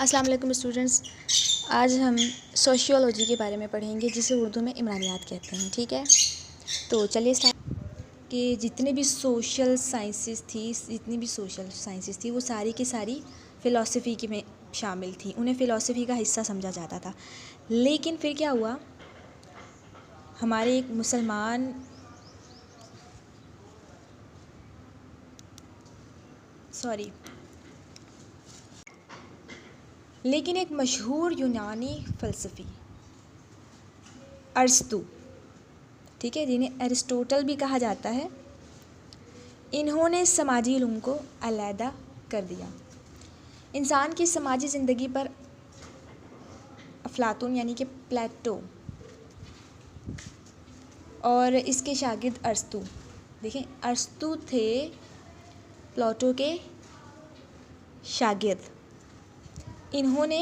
السلام علیکم اسٹوڈنٹس، آج ہم سوشیولوجی کے بارے میں پڑھیں گے جسے اردو میں عمرانیات کہتے ہیں. ٹھیک ہے، تو چلیے اسٹارٹ. کہ جتنے بھی سوشل سائنسز تھی وہ ساری کی ساری فلاسفی کی میں شامل تھی. انہیں فلاسفی کا حصہ سمجھا جاتا تھا. لیکن پھر کیا ہوا، ہمارے ایک لیکن ایک مشہور یونانی فلسفی ارسطو، ٹھیک ہے، جنہیں ایرسٹوٹل بھی کہا جاتا ہے، انہوں نے سماجی علوم کو علیحدہ کر دیا. انسان کی سماجی زندگی پر افلاطون یعنی کہ پلیٹو اور اس کے شاگرد ارسطو، دیکھیں ارسطو تھے پلاٹو کے شاگرد، انہوں نے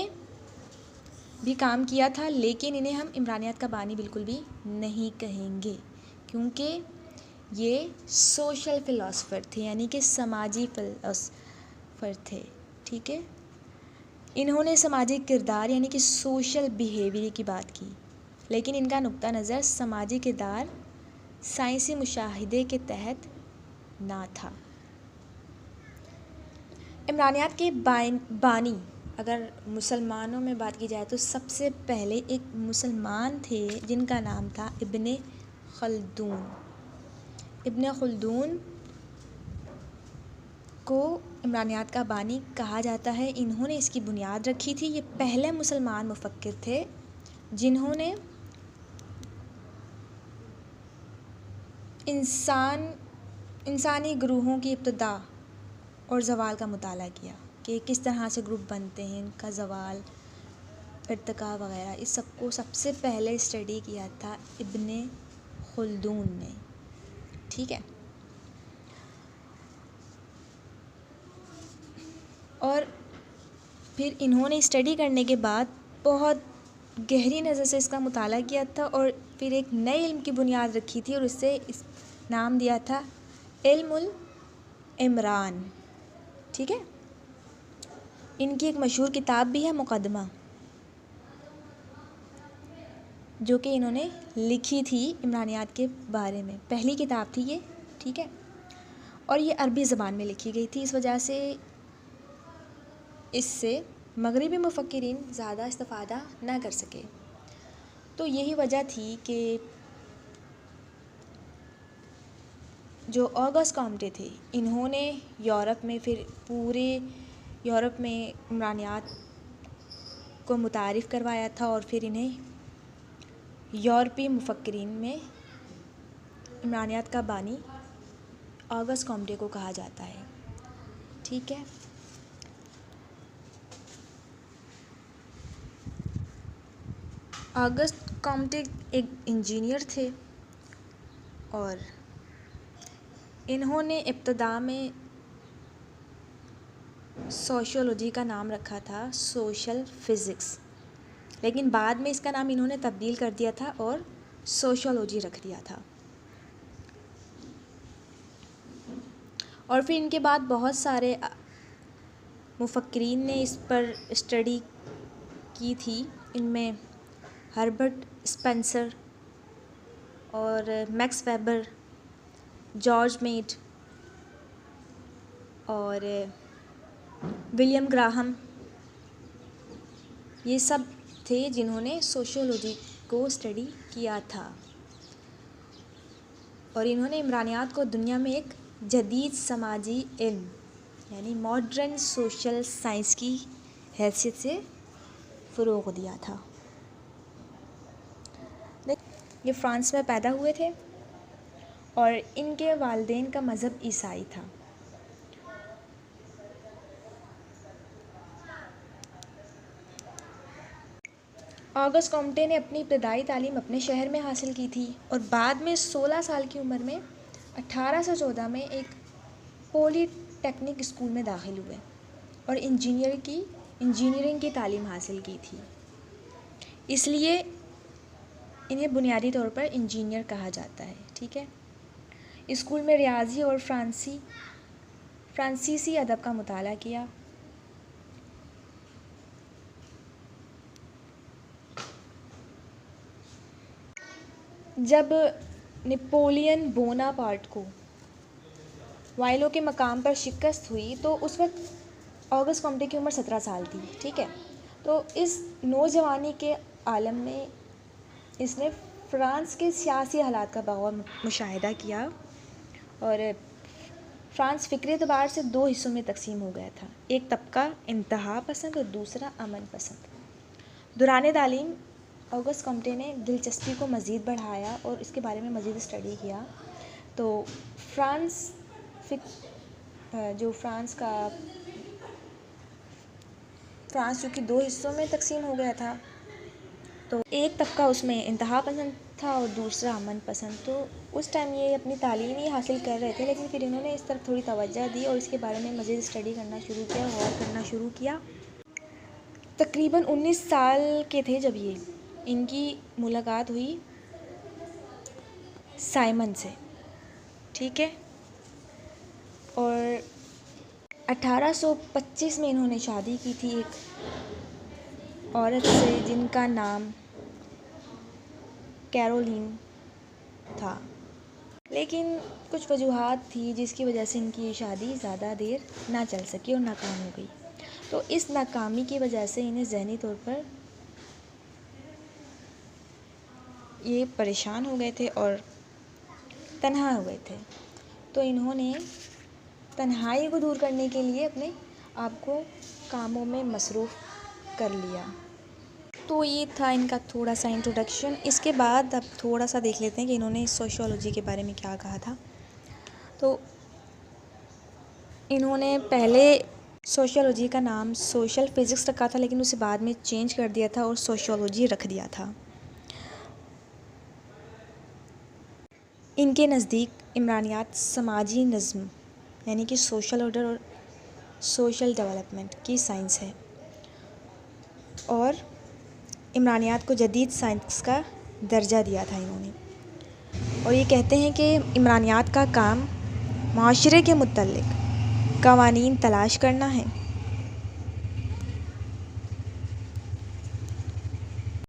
بھی کام کیا تھا. لیکن انہیں ہم عمرانیات کا بانی بالکل بھی نہیں کہیں گے، کیونکہ یہ سوشل فلاسفر تھے، یعنی کہ سماجی فلاسفر تھے. ٹھیک ہے، انہوں نے سماجی کردار یعنی کہ سوشل بیہیویئر کی بات کی، لیکن ان کا نقطہ نظر سماجی کردار سائنسی مشاہدے کے تحت نہ تھا. عمرانیات کے بانی اگر مسلمانوں میں بات کی جائے تو سب سے پہلے ایک مسلمان تھے جن کا نام تھا ابن خلدون. ابن خلدون کو عمرانیات کا بانی کہا جاتا ہے. انہوں نے اس کی بنیاد رکھی تھی. یہ پہلے مسلمان مفکر تھے جنہوں نے انسانی گروہوں کی ابتدا اور زوال کا مطالعہ کیا کہ کس طرح سے گروپ بنتے ہیں، ان کا زوال، ارتقاء وغیرہ، اس سب کو سب سے پہلے اسٹڈی کیا تھا ابن خلدون نے. ٹھیک ہے، اور پھر انہوں نے اسٹڈی کرنے کے بعد بہت گہری نظر سے اس کا مطالعہ کیا تھا اور پھر ایک نئے علم کی بنیاد رکھی تھی اور اسے نام دیا تھا علم العمران. ٹھیک ہے، ان کی ایک مشہور کتاب بھی ہے مقدمہ، جو کہ انہوں نے لکھی تھی عمرانیات کے بارے میں. پہلی کتاب تھی یہ. ٹھیک ہے، اور یہ عربی زبان میں لکھی گئی تھی. اس وجہ سے اس سے مغربی مفکرین زیادہ استفادہ نہ کر سکے. تو یہی وجہ تھی کہ جو آگسٹ کامٹے تھے، انہوں نے یورپ میں پھر پورے یورپ میں عمرانیات کو متعارف کروایا تھا اور پھر انہیں یورپی مفکرین میں عمرانیات کا بانی آگسٹ کامٹے کو کہا جاتا ہے. ٹھیک ہے، آگسٹ کامٹے ایک انجینئر تھے اور انہوں نے ابتدا میں سوشیولوجی کا نام رکھا تھا سوشل فزکس، لیکن بعد میں اس کا نام انہوں نے تبدیل کر دیا تھا اور سوشیولوجی رکھ دیا تھا. اور پھر ان کے بعد بہت سارے مفکرین نے اس پر اسٹڈی کی تھی. ان میں ہربرٹ اسپینسر اور میکس ویبر، جارج میڈ اور ولیم گراہم، یہ سب تھے جنہوں نے سوشیولوجی کو اسٹڈی کیا تھا. اور انہوں نے عمرانیات کو دنیا میں ایک جدید سماجی علم یعنی ماڈرن سوشل سائنس کی حیثیت سے فروغ دیا تھا. یہ فرانس میں پیدا ہوئے تھے اور ان کے والدین کا مذہب عیسائی تھا. آگسٹ کامٹے نے اپنی ابتدائی تعلیم اپنے شہر میں حاصل کی تھی اور بعد میں 16 سال کی عمر میں 1814 میں ایک پولی ٹیکنک اسکول میں داخل ہوئے اور انجینئرنگ کی تعلیم حاصل کی تھی. اس لیے انہیں بنیادی طور پر انجینئر کہا جاتا ہے. ٹھیک ہے، اسکول میں ریاضی اور فرانسیسی ادب کا مطالعہ کیا. جب نپولین بوناپارٹ کو وائلو کے مقام پر شکست ہوئی تو اس وقت آگسٹ کمٹے کی عمر 17 سال تھی. ٹھیک ہے. تو اس نوجوانی کے عالم میں اس نے فرانس کے سیاسی حالات کا بغور مشاہدہ کیا اور فرانس فکری اعتبار سے 2 حصوں میں تقسیم ہو گیا تھا. ایک طبقہ انتہا پسند اور دوسرا امن پسند. دوران تعلیم آگسٹ کمٹے نے دلچسپی کو مزید بڑھایا اور اس کے بارے میں مزید اسٹڈی کیا. تو فرانس چونکہ 2 حصوں میں تقسیم ہو گیا تھا تو ایک طبقہ اس میں انتہا پسند تھا اور دوسرا امن پسند. تو اس ٹائم یہ اپنی تعلیم ہی حاصل کر رہے تھے لیکن پھر انہوں نے اس طرف تھوڑی توجہ دی اور اس کے بارے میں مزید اسٹڈی کرنا شروع کیا، غور کرنا شروع کیا. تقریباً 19 سال کے تھے جب ان کی ملاقات ہوئی سائمن سے. ٹھیک ہے. اور 1825 میں انہوں نے شادی کی تھی ایک عورت سے جن کا نام کیرولین تھا، لیکن کچھ وجوہات تھی جس کی وجہ سے ان کی یہ شادی زیادہ دیر نہ چل سکی اور ناکام ہو گئی. تو اس ناکامی کی وجہ سے انہیں ذہنی طور پر یہ پریشان ہو گئے تھے اور تنہا ہو گئے تھے. تو انہوں نے تنہائی کو دور کرنے کے لیے اپنے آپ کو کاموں میں مصروف کر لیا. تو یہ تھا ان کا تھوڑا سا انٹروڈکشن. اس کے بعد اب تھوڑا سا دیکھ لیتے ہیں کہ انہوں نے سوشیولوجی کے بارے میں کیا کہا تھا. تو انہوں نے پہلے سوشیولوجی کا نام سوشل فزکس رکھا تھا لیکن اسے بعد میں چینج کر دیا تھا اور سوشیولوجی رکھ دیا تھا. ان کے نزدیک عمرانیات سماجی نظم یعنی کہ سوشل آرڈر اور سوشل ڈیولپمنٹ کی سائنس ہے اور عمرانیات کو جدید سائنس کا درجہ دیا تھا انہوں نے. اور یہ کہتے ہیں کہ عمرانیات کا کام معاشرے کے متعلق قوانین تلاش کرنا ہے.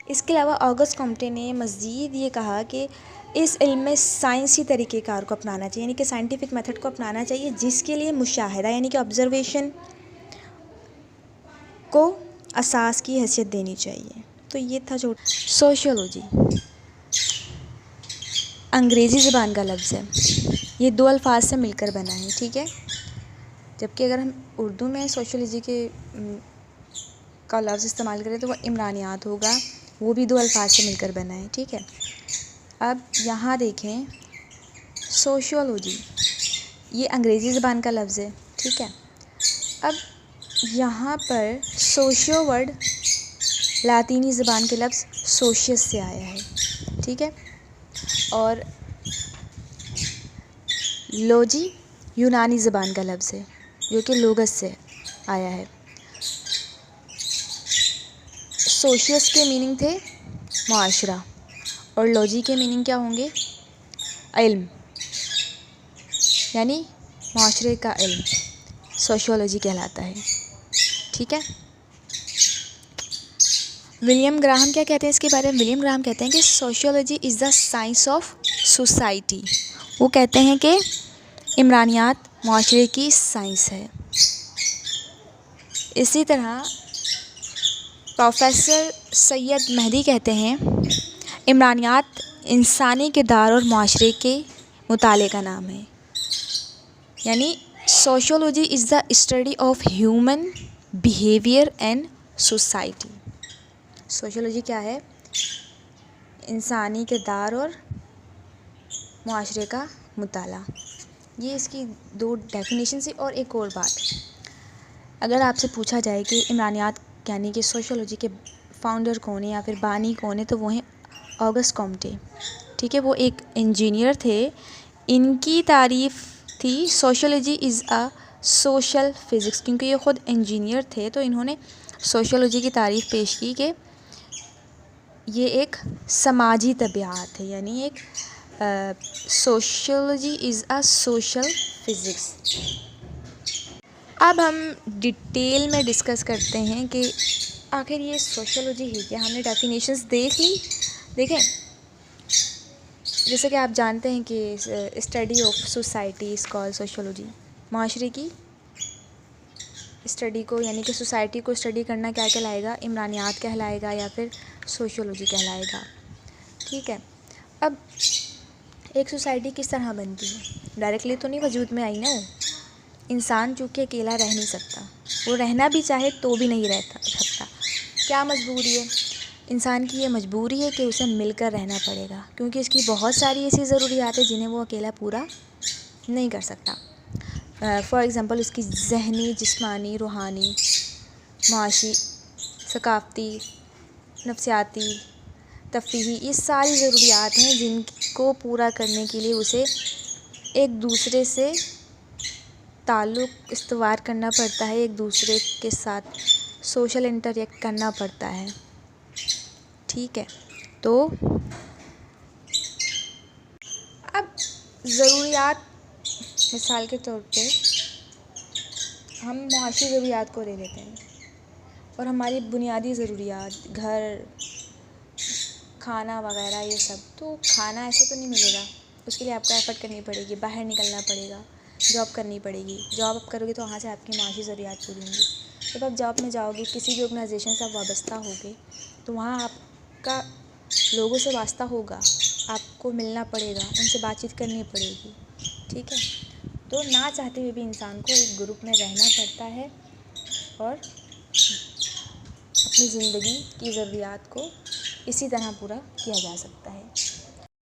اس کے علاوہ آگسٹ کمٹے نے مزید یہ کہا کہ اس علم میں سائنسی طریقہ کار کو اپنانا چاہیے یعنی کہ سائنٹیفک میتھڈ کو اپنانا چاہیے جس کے لیے مشاہدہ یعنی کہ آبزرویشن کو اساس کی حیثیت دینی چاہیے. تو یہ تھا جو سوشیولوجی انگریزی زبان کا لفظ ہے. یہ 2 الفاظ سے مل کر بنا ہے. ٹھیک ہے. جبکہ اگر ہم اردو میں سوشیولوجی کا لفظ استعمال کریں تو وہ عمرانیات ہوگا، وہ بھی 2 الفاظ سے مل کر بنا ہے. ٹھیک ہے. اب یہاں دیکھیں سوشیولوجی یہ انگریزی زبان کا لفظ ہے. ٹھیک ہے. اب یہاں پر سوشیو ورڈ لاطینی زبان کے لفظ سوشیس سے آیا ہے. ٹھیک ہے. اور لوجی یونانی زبان کا لفظ ہے جو کہ لوگس سے آیا ہے. سوشیس کے میننگ تھے معاشرہ اور لوجی کے میننگ کیا ہوں گے؟ علم یعنی معاشرے کا علم سوشیولوجی کہلاتا ہے. ٹھیک ہے. ولیم گراہم کیا کہتے ہیں اس کے بارے میں؟ ولیم گراہم کہتے ہیں کہ sociology is the science of society. وہ کہتے ہیں کہ عمرانیات معاشرے کی سائنس ہے. اسی طرح پروفیسر سید مہدی کہتے ہیں عمرانیات انسانی کردار اور معاشرے کے مطالعے کا نام ہے. یعنی sociology is the study of human behaviour and society. Sociology کیا ہے؟ انسانی کردار اور معاشرے کا مطالعہ. یہ اس کی 2 ڈیفینیشن سے. اور ایک اور بات، اگر آپ سے پوچھا جائے کہ عمرانیات یعنی کہ سوشیولوجی کے فاؤنڈر کون ہیں یا پھر بانی کون ہیں تو وہ ہیں آگسٹ کمٹے. ٹھیک ہے. وہ ایک انجینئر تھے. ان کی تعریف تھی sociology is a social physics. کیونکہ یہ خود انجینئر تھے تو انہوں نے سوشیولوجی کی تعریف پیش کی کہ یہ ایک سماجی طبیعت ہے یعنی ایک sociology is a social physics. اب ہم ڈیٹیل میں ڈسکس کرتے ہیں کہ آخر یہ سوشیولوجی ہے کیا. ہم نے ڈیفینیشنز دیکھ لی. دیکھیں جیسے کہ آپ جانتے ہیں کہ study of society is call sociology. معاشرے کی اسٹڈی کو یعنی کہ سوسائٹی کو اسٹڈی کرنا کیا کہلائے گا؟ عمرانیات کہلائے گا یا پھر سوشولوجی کہلائے گا. ٹھیک ہے. اب ایک سوسائٹی کس طرح بنتی ہے؟ ڈائریکٹلی تو نہیں وجود میں آئی نا. انسان چونکہ اکیلا رہ نہیں سکتا، وہ رہنا بھی چاہے تو بھی نہیں رہ سکتا. کیا مجبوری ہے؟ انسان کی یہ مجبوری ہے کہ اسے مل کر رہنا پڑے گا، کیونکہ اس کی بہت ساری ایسی ضروریات ہیں جنہیں وہ اکیلا پورا نہیں کر سکتا. فار ایگزامپل اس کی ذہنی، جسمانی، روحانی، معاشی، ثقافتی، نفسیاتی، تفریحی، یہ ساری ضروریات ہیں جن کو پورا کرنے کے لیے اسے ایک دوسرے سے تعلق استوار کرنا پڑتا ہے، ایک دوسرے کے ساتھ سوشل انٹریکٹ کرنا پڑتا ہے. ٹھیک ہے. تو اب ضروریات، مثال کے طور پہ ہم معاشی ضروریات کو لے لیتے ہیں، اور ہماری بنیادی ضروریات گھر، کھانا وغیرہ یہ سب. تو کھانا ایسے تو نہیں ملے گا، اس کے لیے آپ کو ایفرٹ کرنی پڑے گی، باہر نکلنا پڑے گا، جاب کرنی پڑے گی. جاب آپ کرو گے تو وہاں سے آپ کی معاشی ضروریات پوری ہوں گی. جب آپ جاب میں جاؤ گے، کسی بھی آرگنائزیشن سے آپ وابستہ ہوگے، تو وہاں آپ کا لوگوں سے واسطہ ہوگا، آپ کو ملنا پڑے گا، ان سے بات چیت کرنی پڑے گی. ٹھیک ہے. تو نہ چاہتے ہوئے بھی انسان کو ایک گروپ میں رہنا پڑتا ہے اور اپنی زندگی کی ضروریات کو اسی طرح پورا کیا جا سکتا ہے.